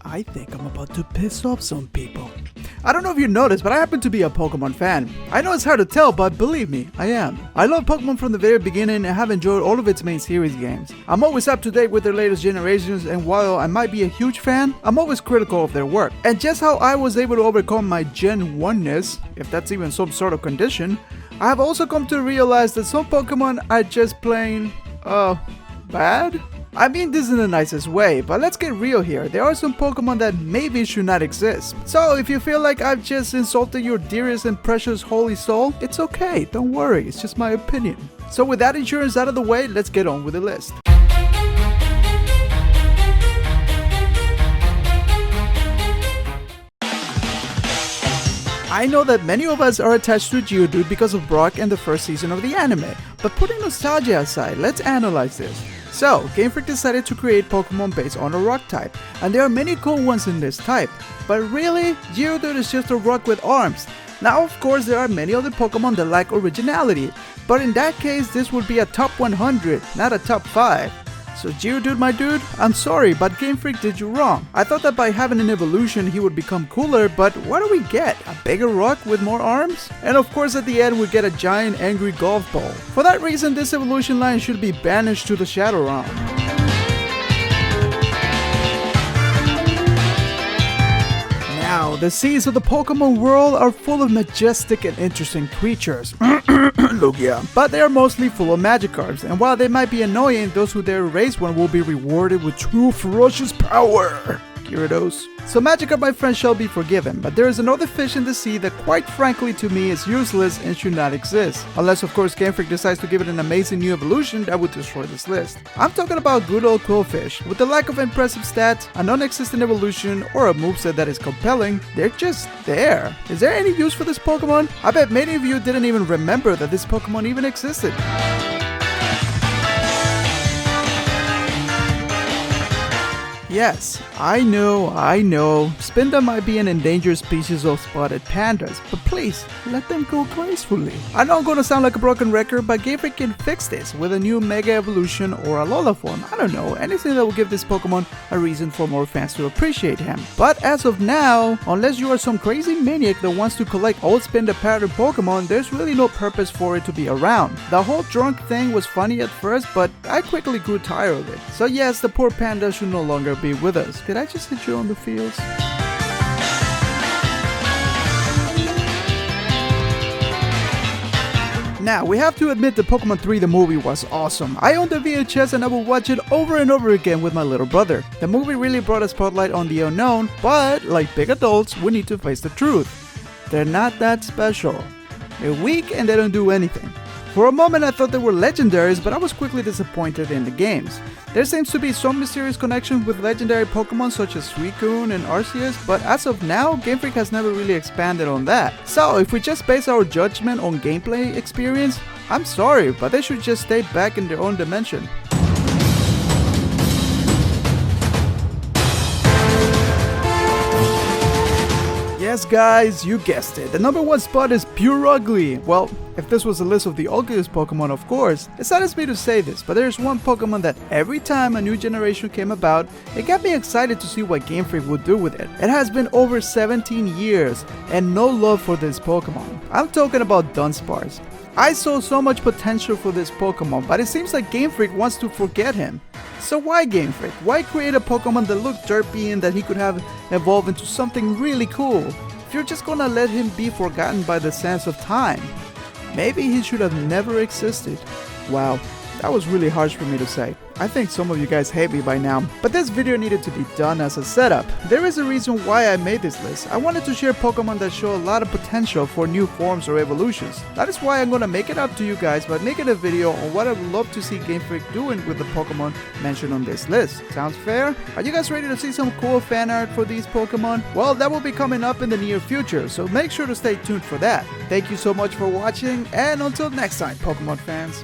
I think I'm about to piss off some people. I don't know if you noticed, but I happen to be a Pokemon fan. I know it's hard to tell, but believe me, I am. I love Pokemon from the very beginning and have enjoyed all of its main series games. I'm always up to date with their latest generations, and while I might be a huge fan, I'm always critical of their work. And just how I was able to overcome my Gen 1-ness, if that's even some sort of condition, I have also come to realize that some Pokemon are just plain, bad? I mean this in the nicest way, but let's get real here. There are some Pokemon that maybe should not exist. So if you feel like I've just insulted your dearest and precious holy soul, it's okay, don't worry, it's just my opinion. So with that insurance out of the way, let's get on with the list. I know that many of us are attached to Geodude because of Brock and the first season of the anime, but putting nostalgia aside, let's analyze this. So, Game Freak decided to create Pokemon based on a rock type, and there are many cool ones in this type, but really, Geodude is just a rock with arms. Now of course there are many other Pokemon that lack originality, but in that case this would be a top 100, not a top 5. So Geodude, my dude, I'm sorry, but Game Freak did you wrong. I thought that by having an evolution he would become cooler, but what do we get? A bigger rock with more arms? And of course at the end we get a giant angry golf ball. For that reason this evolution line should be banished to the Shadow Realm. Now, the seas of the Pokemon world are full of majestic and interesting creatures. Look, yeah. But they are mostly full of Magikarps, and while they might be annoying, those who dare raise one will be rewarded with true ferocious power. Gyarados. So Magikarp, my friend, shall be forgiven, but there is another fish in the sea that quite frankly to me is useless and should not exist. Unless of course Game Freak decides to give it an amazing new evolution that would destroy this list. I'm talking about good old Quillfish. With the lack of impressive stats, a non-existent evolution, or a moveset that is compelling, they're just there. Is there any use for this Pokemon? I bet many of you didn't even remember that this Pokemon even existed. Yes, I know, Spinda might be an endangered species of spotted pandas, but please, let them go gracefully. I know I'm gonna sound like a broken record, but Game Freak can fix this with a new Mega Evolution or a Alola form. I don't know, anything that will give this Pokemon a reason for more fans to appreciate him. But as of now, unless you are some crazy maniac that wants to collect old Spinda pattern Pokemon, there's really no purpose for it to be around. The whole drunk thing was funny at first, but I quickly grew tired of it. So yes, the poor panda should no longer be with us. Did I just hit you on the feels? Now, we have to admit that Pokemon 3 the movie was awesome. I owned the VHS and I would watch it over and over again with my little brother. The movie really brought a spotlight on the unknown, but like big adults, we need to face the truth. They're not that special. They're weak and they don't do anything. For a moment I thought they were legendaries, but I was quickly disappointed in the games. There seems to be some mysterious connection with legendary Pokemon such as Suicune and Arceus, but as of now, Game Freak has never really expanded on that. So if we just base our judgment on gameplay experience, I'm sorry, but they should just stay back in their own dimension. Yes guys, you guessed it, the number 1 spot is pure ugly. Well, if this was a list of the ugliest Pokemon, of course, it saddens me to say this, but there's one Pokemon that every time a new generation came about, it got me excited to see what Game Freak would do with it. It has been over 17 years and no love for this Pokemon. I'm talking about Dunsparce. I saw so much potential for this Pokemon, but it seems like Game Freak wants to forget him. So why Game Freak? Why create a Pokemon that looked derpy and that he could have evolved into something really cool? If you're just gonna let him be forgotten by the sands of time, maybe he should have never existed. Wow, that was really harsh for me to say. I think some of you guys hate me by now, but this video needed to be done as a setup. There is a reason why I made this list. I wanted to share Pokemon that show a lot of potential for new forms or evolutions. That is why I'm gonna make it up to you guys by making a video on what I would love to see Game Freak doing with the Pokemon mentioned on this list. Sounds fair? Are you guys ready to see some cool fan art for these Pokemon? Well, that will be coming up in the near future, so make sure to stay tuned for that. Thank you so much for watching, and until next time, Pokemon fans.